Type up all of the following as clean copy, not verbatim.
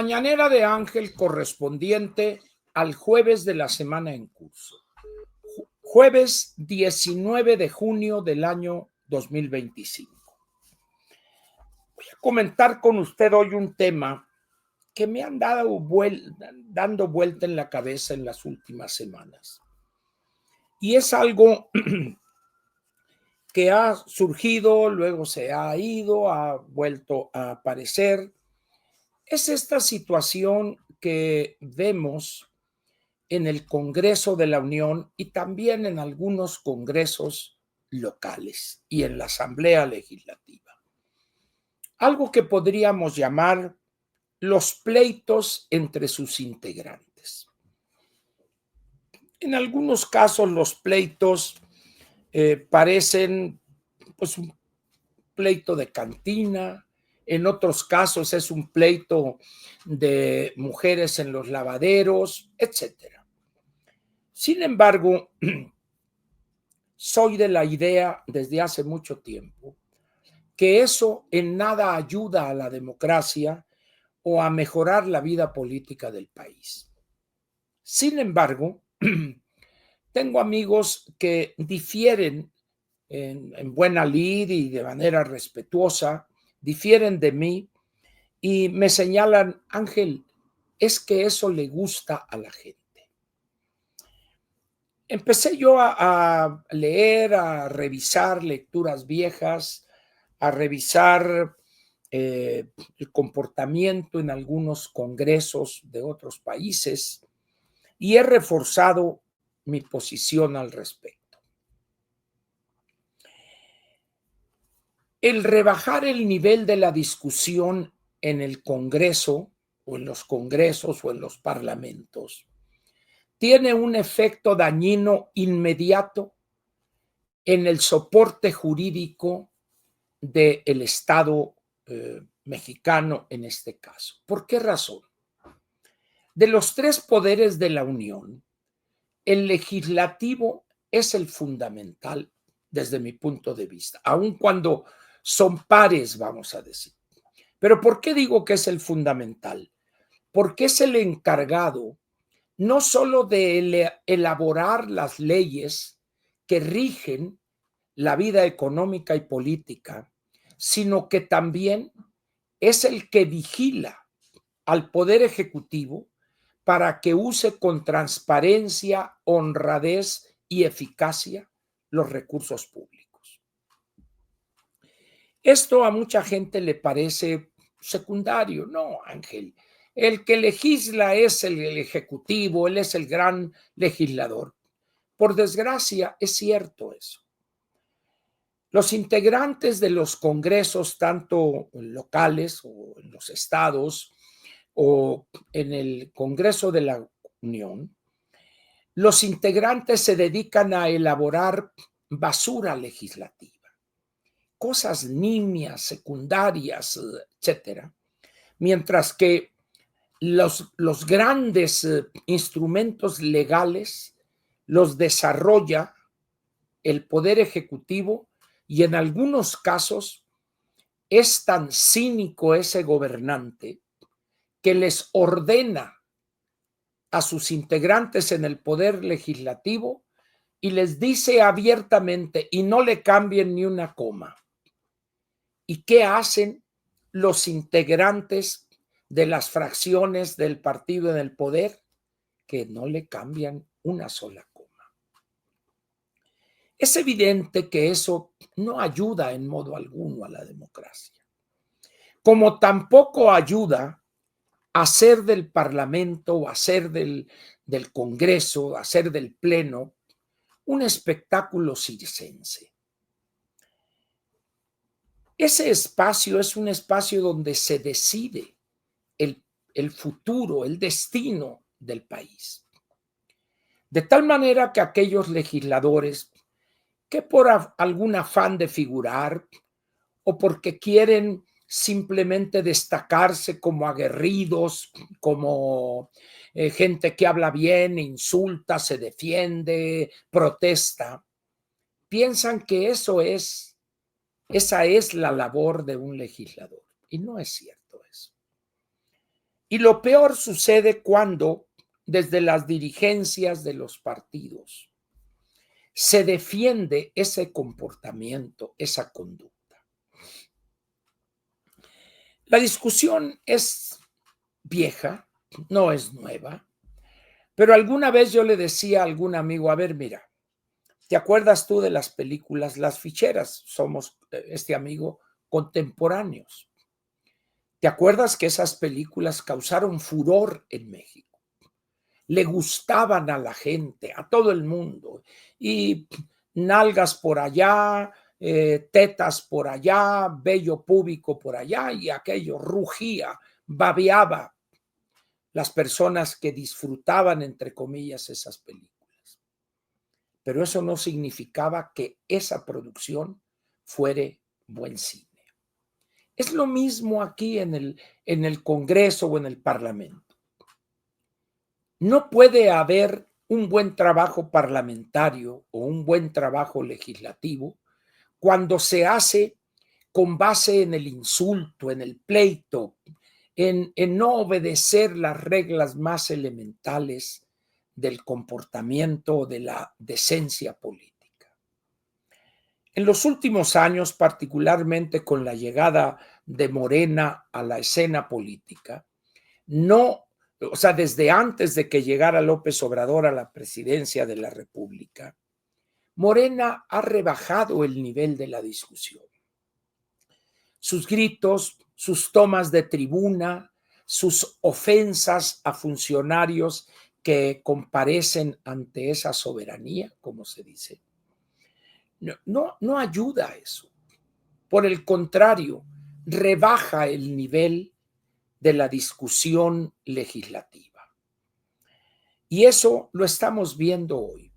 mañanera de Ángel correspondiente al jueves de la semana en curso. Jueves 19 de junio del año 2025. Voy a comentar con usted hoy un tema que me han dando vuelta en la cabeza en las últimas semanas. Y es algo que ha surgido, luego se ha ido, ha vuelto a aparecer. Es esta situación que vemos en el Congreso de la Unión y también en algunos congresos locales y en la Asamblea Legislativa. Algo que podríamos llamar los pleitos entre sus integrantes. En algunos casos los pleitos parecen pues un pleito de cantina, en otros casos es un pleito de mujeres en los lavaderos, etcétera. Sin embargo, soy de la idea desde hace mucho tiempo que eso en nada ayuda a la democracia o a mejorar la vida política del país. Sin embargo, tengo amigos que difieren en buena lid y de manera respetuosa, difieren de mí y me señalan, Ángel, es que eso le gusta a la gente. Empecé yo a leer, a revisar lecturas viejas, a revisar el comportamiento en algunos congresos de otros países y he reforzado mi posición al respecto. El rebajar el nivel de la discusión en el Congreso o en los congresos o en los parlamentos tiene un efecto dañino inmediato en el soporte jurídico del Estado mexicano en este caso. ¿Por qué razón? De los tres poderes de la Unión, el legislativo es el fundamental desde mi punto de vista, aun cuando son pares, vamos a decir. Pero ¿por qué digo que es el fundamental? Porque es el encargado no solo de elaborar las leyes que rigen la vida económica y política, sino que también es el que vigila al Poder Ejecutivo para que use con transparencia, honradez y eficacia los recursos públicos. Esto a mucha gente le parece secundario. No, Ángel, el que legisla es el Ejecutivo, él es el gran legislador. Por desgracia, es cierto eso. Los integrantes de los congresos, tanto locales o en los estados o en el Congreso de la Unión, los integrantes se dedican a elaborar basura legislativa, cosas nimias, secundarias, etcétera, mientras que los grandes instrumentos legales los desarrolla el Poder Ejecutivo y en algunos casos es tan cínico ese gobernante que les ordena a sus integrantes en el Poder Legislativo y les dice abiertamente y no le cambien ni una coma. ¿Y qué hacen los integrantes de las fracciones del partido en el poder? Que no le cambian una sola coma. Es evidente que eso no ayuda en modo alguno a la democracia, como tampoco ayuda a hacer del Parlamento o hacer del Congreso, hacer del Pleno un espectáculo circense. Ese espacio es un espacio donde se decide el futuro, el destino del país. De tal manera que aquellos legisladores que por algún afán de figurar o porque quieren simplemente destacarse como aguerridos, como gente que habla bien, insulta, se defiende, protesta, piensan que esa es la labor de un legislador. Y no es cierto eso. Y lo peor sucede cuando desde las dirigencias de los partidos se defiende ese comportamiento, esa conducta. La discusión es vieja, no es nueva, pero alguna vez yo le decía a algún amigo, a ver, mira, ¿te acuerdas tú de las películas Las Ficheras? Somos, este amigo, contemporáneos. ¿Te acuerdas que esas películas causaron furor en México? Le gustaban a la gente, a todo el mundo, y nalgas por allá, tetas por allá, vello púbico por allá, y aquello rugía, babeaba las personas que disfrutaban, entre comillas, esas películas. Pero eso no significaba que esa producción fuere buen cine. Es lo mismo aquí en el Congreso o en el Parlamento. No puede haber un buen trabajo parlamentario o un buen trabajo legislativo cuando se hace con base en el insulto, en el pleito, en no obedecer las reglas más elementales del comportamiento, de la decencia política. En los últimos años, particularmente con la llegada de Morena a la escena política, no, o sea, desde antes de que llegara López Obrador a la presidencia de la República, Morena ha rebajado el nivel de la discusión. Sus gritos, sus tomas de tribuna, sus ofensas a funcionarios que comparecen ante esa soberanía, como se dice, no ayuda a eso. Por el contrario, rebaja el nivel de la discusión legislativa. Y eso lo estamos viendo hoy.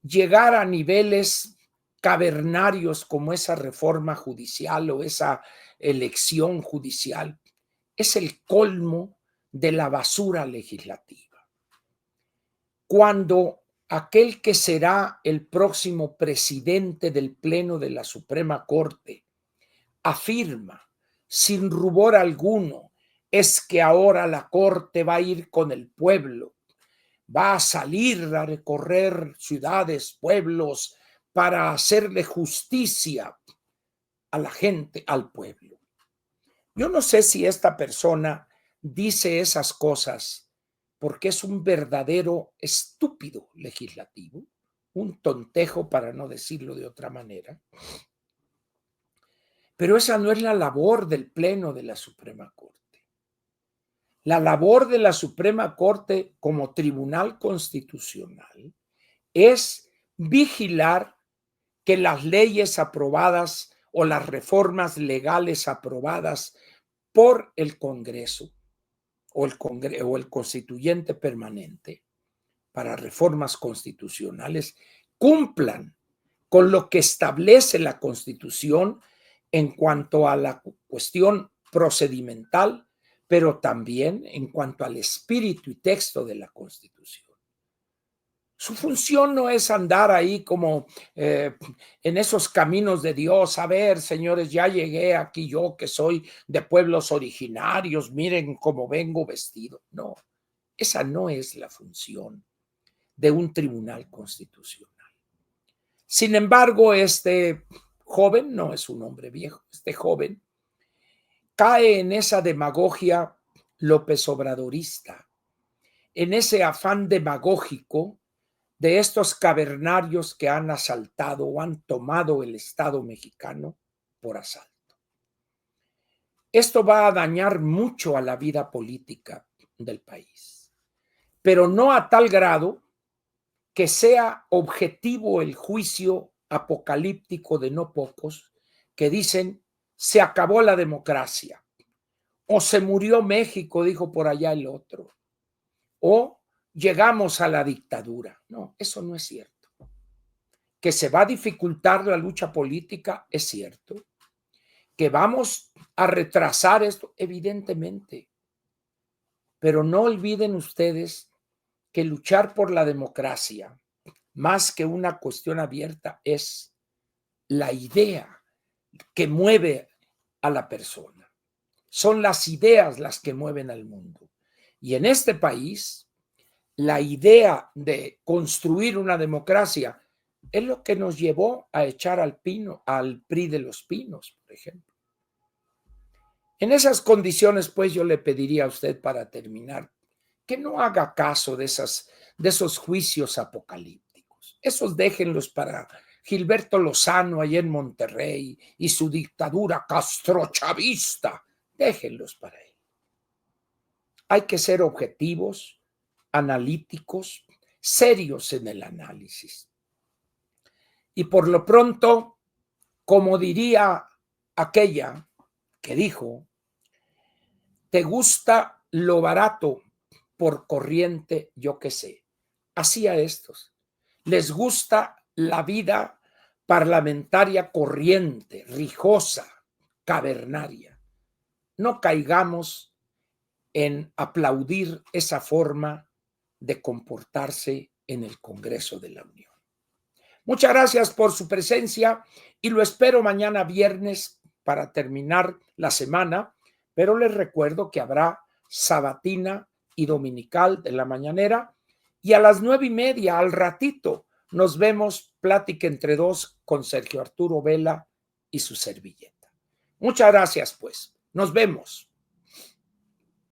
Llegar a niveles cavernarios como esa reforma judicial o esa elección judicial es el colmo de la basura legislativa. Cuando aquel que será el próximo presidente del Pleno de la Suprema Corte afirma sin rubor alguno, es que ahora la Corte va a ir con el pueblo, va a salir a recorrer ciudades, pueblos, para hacerle justicia a la gente, al pueblo. Yo no sé si esta persona dice esas cosas porque es un verdadero estúpido legislativo, un tontejo para no decirlo de otra manera, pero esa no es la labor del Pleno de la Suprema Corte. La labor de la Suprema Corte como tribunal constitucional es vigilar que las leyes aprobadas o las reformas legales aprobadas por el Congreso o el constituyente permanente para reformas constitucionales cumplan con lo que establece la Constitución en cuanto a la cuestión procedimental, pero también en cuanto al espíritu y texto de la Constitución. Su función no es andar ahí como en esos caminos de Dios. A ver, señores, ya llegué aquí yo que soy de pueblos originarios, miren cómo vengo vestido. No, esa no es la función de un tribunal constitucional. Sin embargo, este joven, no es un hombre viejo, este joven cae en esa demagogia López Obradorista, en ese afán demagógico de estos cavernarios que han asaltado o han tomado el Estado mexicano por asalto. Esto va a dañar mucho a la vida política del país, pero no a tal grado que sea objetivo el juicio apocalíptico de no pocos que dicen se acabó la democracia o se murió México, dijo por allá el otro, o llegamos a la dictadura. No, eso no es cierto. Que se va a dificultar la lucha política, es cierto. Que vamos a retrasar esto, evidentemente. Pero no olviden ustedes que luchar por la democracia, más que una cuestión abierta, es la idea que mueve a la persona. son las ideas las que mueven al mundo. Y en este país, la idea de construir una democracia es lo que nos llevó a echar al PRI de los Pinos, por ejemplo. En esas condiciones, pues, yo le pediría a usted, para terminar, que no haga caso de esos juicios apocalípticos. Esos déjenlos para Gilberto Lozano allá en Monterrey y su dictadura castrochavista. Déjenlos para él. Hay que ser objetivos, analíticos, serios en el análisis. Y por lo pronto, como diría aquella que dijo, ¿te gusta lo barato por corriente? Yo qué sé. Así a estos. Les gusta la vida parlamentaria corriente, rijosa, cavernaria. No caigamos en aplaudir esa forma de comportarse en el Congreso de la Unión. Muchas gracias por su presencia y lo espero mañana viernes para terminar la semana, pero les recuerdo que habrá sabatina y dominical de la mañanera y a las 9:30 al ratito nos vemos Plática entre dos con Sergio Arturo Vela y su servilleta. Muchas gracias, pues. Nos vemos.